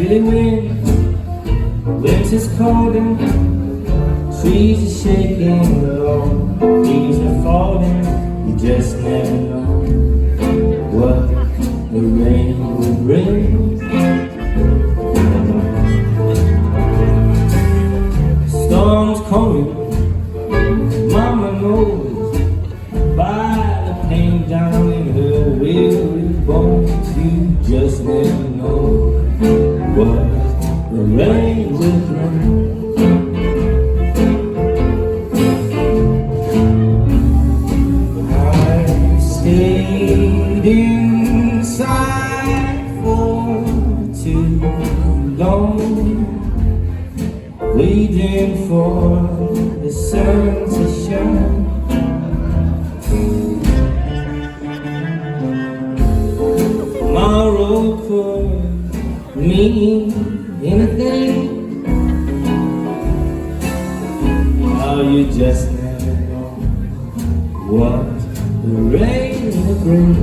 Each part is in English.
chilly wind, winter's cold and trees are shaking along, leaves are falling, you just never know what the rain will bring. Storm's coming, mama knows, by the pain down in her weary bones, you just never know what the rain will bring. Stayed inside for too long, waiting for the sun to shine. Tomorrow could mean anything. Oh, you just never know what the rain will bring.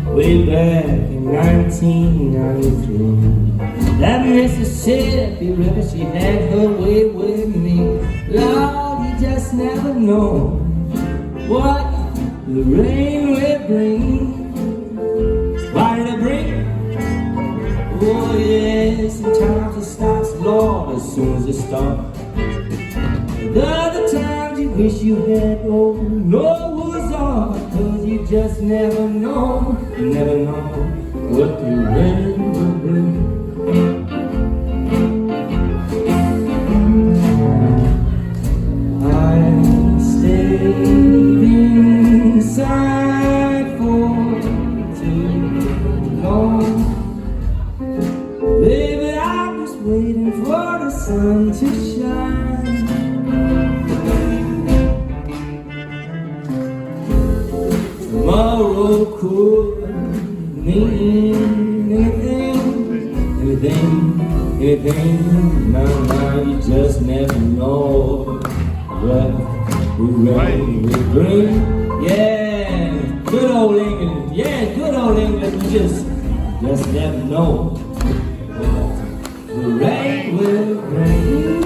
Way back in 1993, that Mississippi River, she had her way with me. Lord, you just never know what the rain will bring. What did it bring? Oh yes, sometimes it stops, Lord, as soon as it starts. The other times you wish you had, oh, no was on, 'cause you just never know, what the rain will bring. I stayed inside for too long, baby, I'm just waiting for the sun to shine. Tomorrow could mean anything. Now you just never know what the rain will bring. Yeah, good old England. Yeah, good old England. You just never know what the rain will bring.